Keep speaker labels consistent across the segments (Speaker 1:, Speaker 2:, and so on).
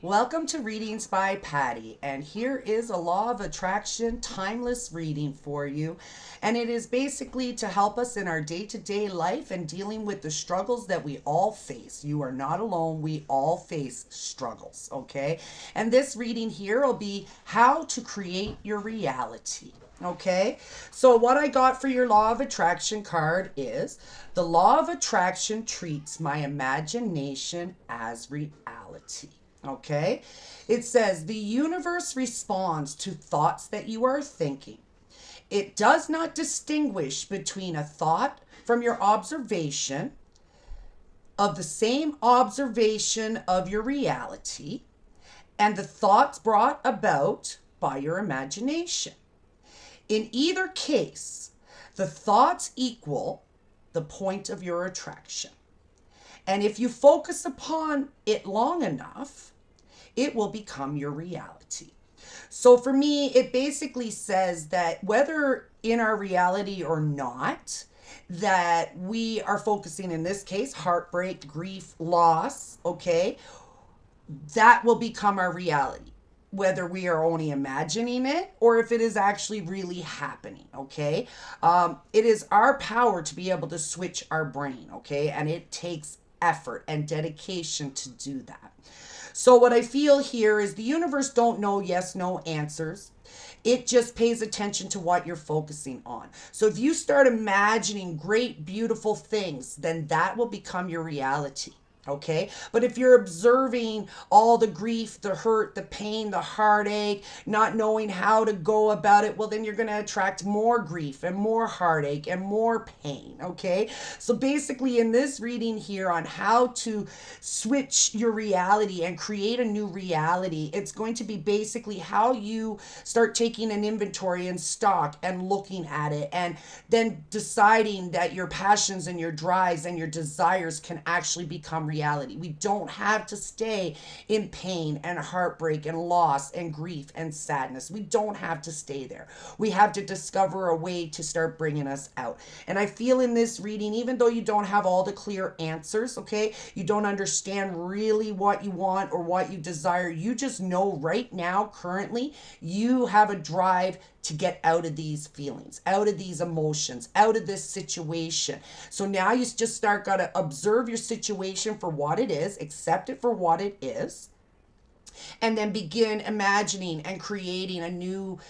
Speaker 1: Welcome to Readings by Patty, and here is a Law of Attraction timeless reading for you. And it is basically to help us in our day to day life and dealing with the struggles that we all face. You are not alone, we all face struggles, okay? And this reading here will be how to create your reality. Okay, so what I got for your Law of Attraction card is the Law of Attraction treats my imagination as reality. Okay, it says the universe responds to thoughts that you are thinking. It does not distinguish between a thought from your observation of the same observation of your reality and the thoughts brought about by your imagination. In either case, the thoughts equal the point of your attraction. And if you focus upon it long enough, it will become your reality. So for me, it basically says that whether in our reality or not, that we are focusing in this case, heartbreak, grief, loss, okay, that will become our reality, whether we are only imagining it or if it is actually really happening. Okay, it is our power to be able to switch our brain. Okay, and it takes effort and dedication to do that. So what I feel here is the universe don't know yes no answers. It just pays attention to what you're focusing on. So if you start imagining great beautiful things, then that will become your reality. Okay, but if you're observing all the grief, the hurt, the pain, the heartache, not knowing how to go about it, well, then you're going to attract more grief and more heartache and more pain. Okay, so basically, in this reading here on how to switch your reality and create a new reality, it's going to be basically how you start taking an inventory and stock and looking at it and then deciding that your passions and your drives and your desires can actually become reality. We don't have to stay in pain and heartbreak and loss and grief and sadness. We don't have to stay there. We have to discover a way to start bringing us out. And I feel in this reading, even though you don't have all the clear answers, okay, you don't understand really what you want or what you desire, you just know right now, currently, you have a drive to get out of these feelings, out of these emotions, out of this situation. So now you just got to observe your situation for what it is, accept it for what it is, and then begin imagining and creating a new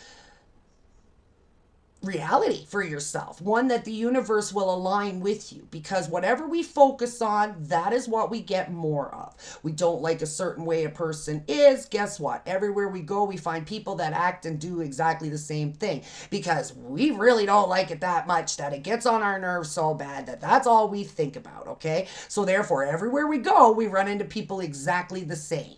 Speaker 1: reality for yourself, one that the universe will align with you, because whatever we focus on, that is what we get more of. We don't like a certain way a person is, guess what, everywhere we go we find people that act and do exactly the same thing, because we really don't like it that much that it gets on our nerves so bad that that's all we think about. Okay, so therefore everywhere we go we run into people exactly the same.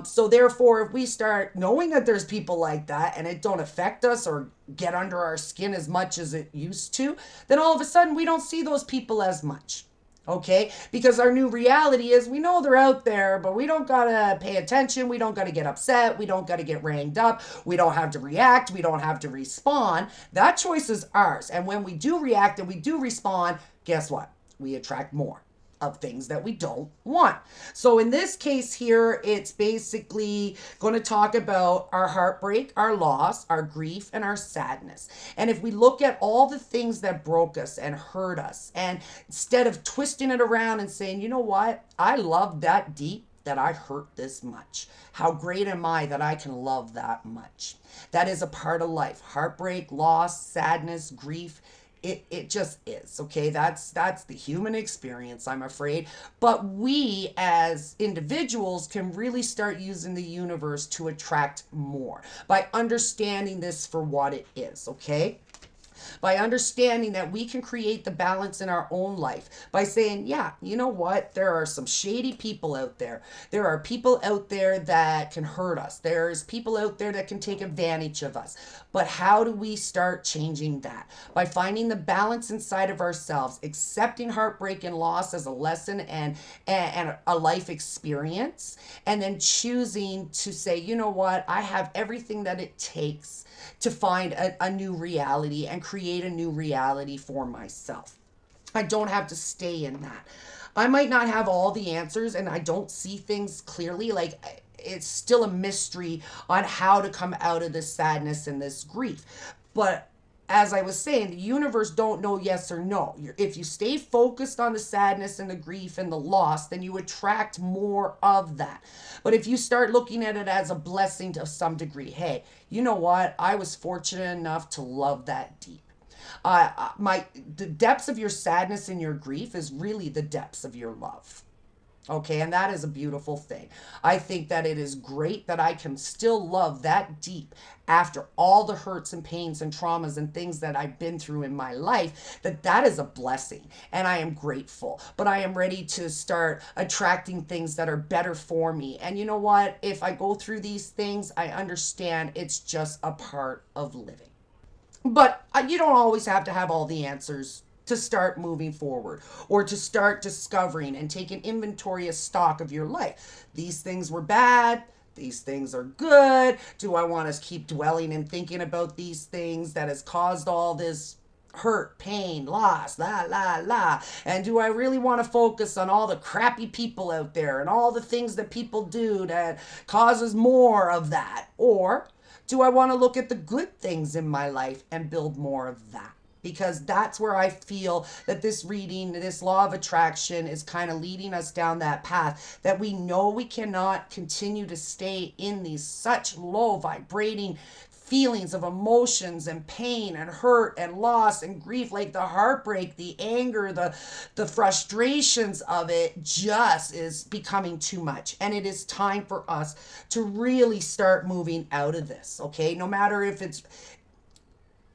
Speaker 1: So therefore, if we start knowing that there's people like that and it don't affect us or get under our skin as much as it used to, then all of a sudden we don't see those people as much. Okay, because our new reality is we know they're out there, but we don't gotta pay attention, we don't gotta get upset, we don't gotta get ranged up, we don't have to react, we don't have to respond. That choice is ours. And when we do react and we do respond, guess what? We attract more of things that we don't want. So in this case here, it's basically going to talk about our heartbreak, our loss, our grief, and our sadness. And if we look at all the things that broke us and hurt us, and instead of twisting it around and saying, you know what, I love that deep that I hurt this much. How great am I that I can love that much? That is a part of life. Heartbreak, loss, sadness, grief, it just is. Okay, that's the human experience, I'm afraid. But we as individuals can really start using the universe to attract more by understanding this for what it is. Okay, by understanding that we can create the balance in our own life by saying, yeah, you know what? There are some shady people out there. There are people out there that can hurt us. There's people out there that can take advantage of us. But how do we start changing that? By finding the balance inside of ourselves, accepting heartbreak and loss as a lesson and a life experience, and then choosing to say, you know what? I have everything that it takes to find a new reality and create a new reality for myself. I don't have to stay in that. I might not have all the answers and I don't see things clearly. Like, it's still a mystery on how to come out of this sadness and this grief. But as I was saying, the universe don't know yes or no. If you stay focused on the sadness and the grief and the loss, then you attract more of that. But if you start looking at it as a blessing to some degree, hey, you know what? I was fortunate enough to love that deep. The depths of your sadness and your grief is really the depths of your love. Okay, and that is a beautiful thing. I think that it is great that I can still love that deep after all the hurts and pains and traumas and things that I've been through in my life, that is a blessing, and I am grateful. But I am ready to start attracting things that are better for me. And you know what? If I go through these things, I understand it's just a part of living. But you don't always have to have all the answers to start moving forward or to start discovering and taking inventory of stock of your life. These things were bad. These things are good. Do I want to keep dwelling and thinking about these things that has caused all this hurt, pain, loss, la, la, la? And do I really want to focus on all the crappy people out there and all the things that people do that causes more of that? Or do I want to look at the good things in my life and build more of that? Because that's where I feel that this reading, this law of attraction is kind of leading us down that path, that we know we cannot continue to stay in these such low vibrating feelings of emotions and pain and hurt and loss and grief, like the heartbreak, the anger, the frustrations of it just is becoming too much. And it is time for us to really start moving out of this, okay? No matter if it's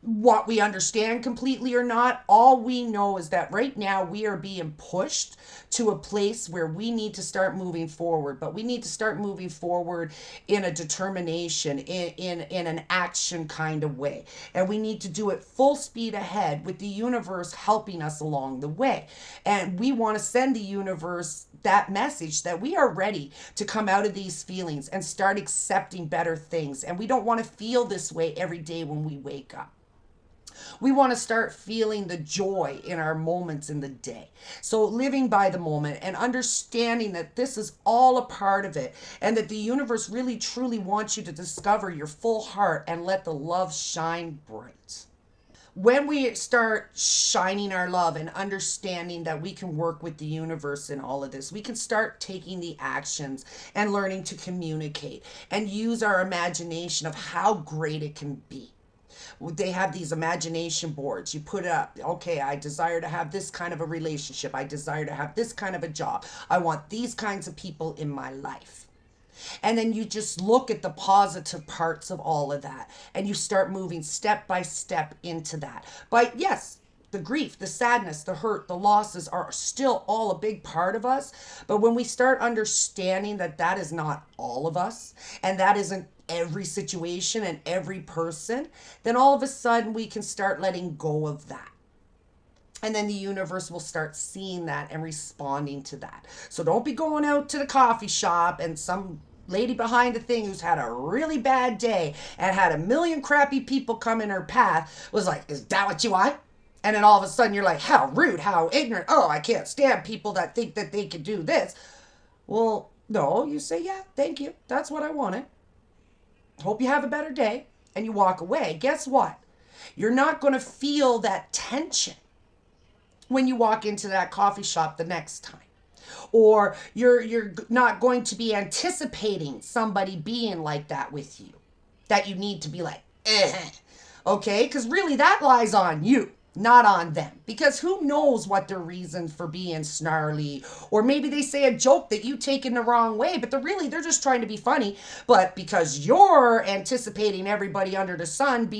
Speaker 1: what we understand completely or not, all we know is that right now we are being pushed to a place where we need to start moving forward. But we need to start moving forward in a determination, in an action kind of way. And we need to do it full speed ahead with the universe helping us along the way. And we want to send the universe that message that we are ready to come out of these feelings and start accepting better things. And we don't want to feel this way every day when we wake up. We want to start feeling the joy in our moments in the day. So living by the moment and understanding that this is all a part of it, and that the universe really truly wants you to discover your full heart and let the love shine bright. When we start shining our love and understanding that we can work with the universe in all of this, we can start taking the actions and learning to communicate and use our imagination of how great it can be. They have these imagination boards. You put up, okay, I desire to have this kind of a relationship. I desire to have this kind of a job. I want these kinds of people in my life. And then you just look at the positive parts of all of that, and you start moving step by step into that. But yes, the grief, the sadness, the hurt, the losses are still all a big part of us. But when we start understanding that that is not all of us, and that isn't every situation and every person, then all of a sudden we can start letting go of that. And then the universe will start seeing that and responding to that. So don't be going out to the coffee shop and some lady behind the thing who's had a really bad day and had a million crappy people come in her path was like, is that what you want? And then all of a sudden you're like, how rude, how ignorant. Oh, I can't stand people that think that they can do this. Well, no, you say, yeah, thank you. That's what I wanted. Hope you have a better day. And you walk away. Guess what? You're not going to feel that tension when you walk into that coffee shop the next time. Or you're not going to be anticipating somebody being like that with you. That you need to be like, okay? Because really that lies on you, not on them. Because who knows what their reason for being snarly, or maybe they say a joke that you take in the wrong way, but they're just trying to be funny. But because you're anticipating everybody under the sun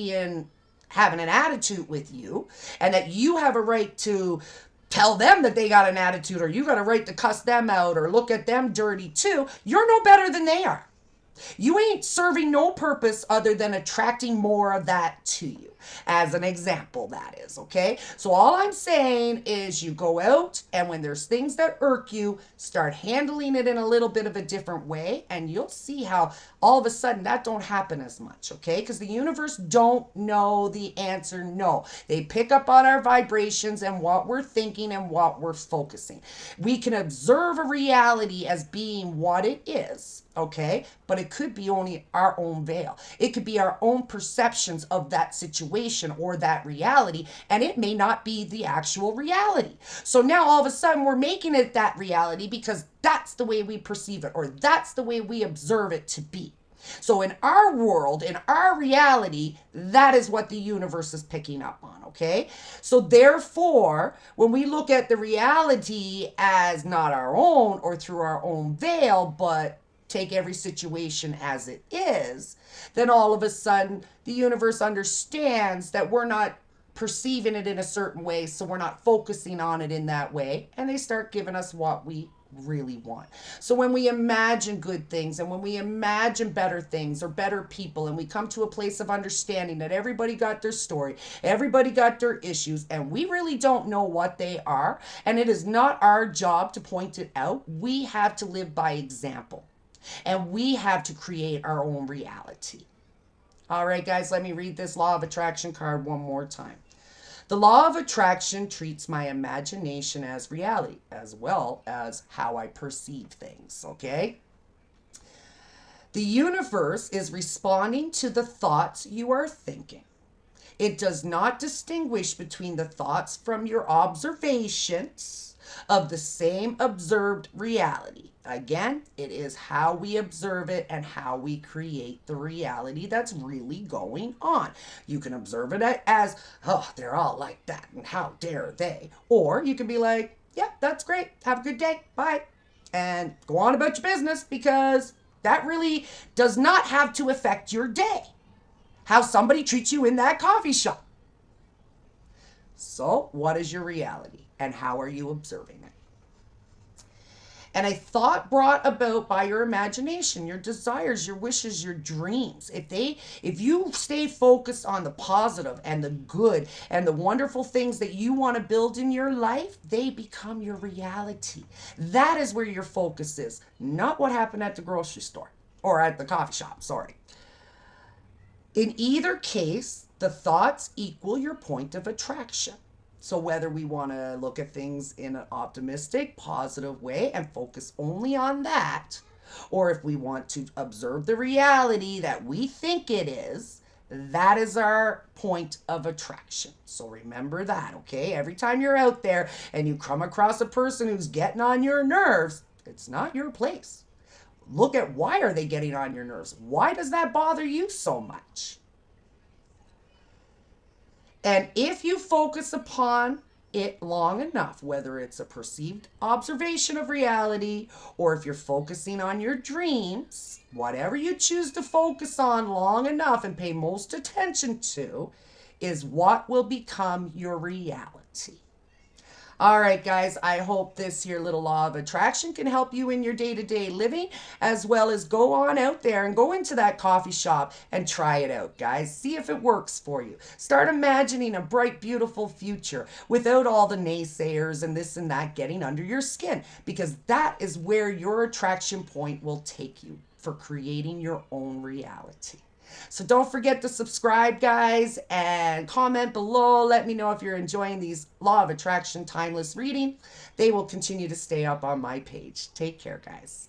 Speaker 1: having an attitude with you, and that you have a right to tell them that they got an attitude, or you got a right to cuss them out or look at them dirty too, you're no better than they are. You ain't serving no purpose other than attracting more of that to you. As an example, that is, okay? So all I'm saying is you go out and when there's things that irk you, start handling it in a little bit of a different way and you'll see how all of a sudden that don't happen as much, okay? Because the universe don't know the answer no. They pick up on our vibrations and what we're thinking and what we're focusing. We can observe a reality as being what it is, okay? But it could be only our own veil. It could be our own perceptions of that situation or that reality, and it may not be the actual reality. So now all of a sudden we're making it that reality because that's the way we perceive it or that's the way we observe it to be. So in our world, in our reality, that is what the universe is picking up on, okay? So therefore, when we look at the reality as not our own or through our own veil, but take every situation as it is, then all of a sudden the universe understands that we're not perceiving it in a certain way, so we're not focusing on it in that way, and they start giving us what we really want. So when we imagine good things and when we imagine better things or better people and we come to a place of understanding that everybody got their story, everybody got their issues, and we really don't know what they are, and it is not our job to point it out. We have to live by example. And we have to create our own reality. All right, guys, let me read this law of attraction card one more time. The law of attraction treats my imagination as reality, as well as how I perceive things, okay? The universe is responding to the thoughts you are thinking. It does not distinguish between the thoughts from your observations of the same observed reality. Again, it is how we observe it and how we create the reality that's really going on. You can observe it as, oh, they're all like that and how dare they? Or you can be like, yeah, that's great. Have a good day. Bye. And go on about your business because that really does not have to affect your day. How somebody treats you in that coffee shop. So, what is your reality and how are you observing it? And a thought brought about by your imagination, your desires, your wishes, your dreams. If you stay focused on the positive and the good and the wonderful things that you want to build in your life, they become your reality. That is where your focus is, not what happened at the grocery store or at the coffee shop, sorry. In either case, the thoughts equal your point of attraction. So whether we want to look at things in an optimistic, positive way and focus only on that, or if we want to observe the reality that we think it is, that is our point of attraction. So remember that, okay? Every time you're out there and you come across a person who's getting on your nerves, it's not your place. Look at why are they getting on your nerves? Why does that bother you so much? And if you focus upon it long enough, whether it's a perceived observation of reality or if you're focusing on your dreams, whatever you choose to focus on long enough and pay most attention to is what will become your reality. All right, guys, I hope this here little law of attraction can help you in your day-to-day living, as well as go on out there and go into that coffee shop and try it out, guys. See if it works for you. Start imagining a bright, beautiful future without all the naysayers and this and that getting under your skin, because that is where your attraction point will take you for creating your own reality. So don't forget to subscribe, guys, and comment below. Let me know if you're enjoying these Law of Attraction timeless reading. They will continue to stay up on my page. Take care, guys.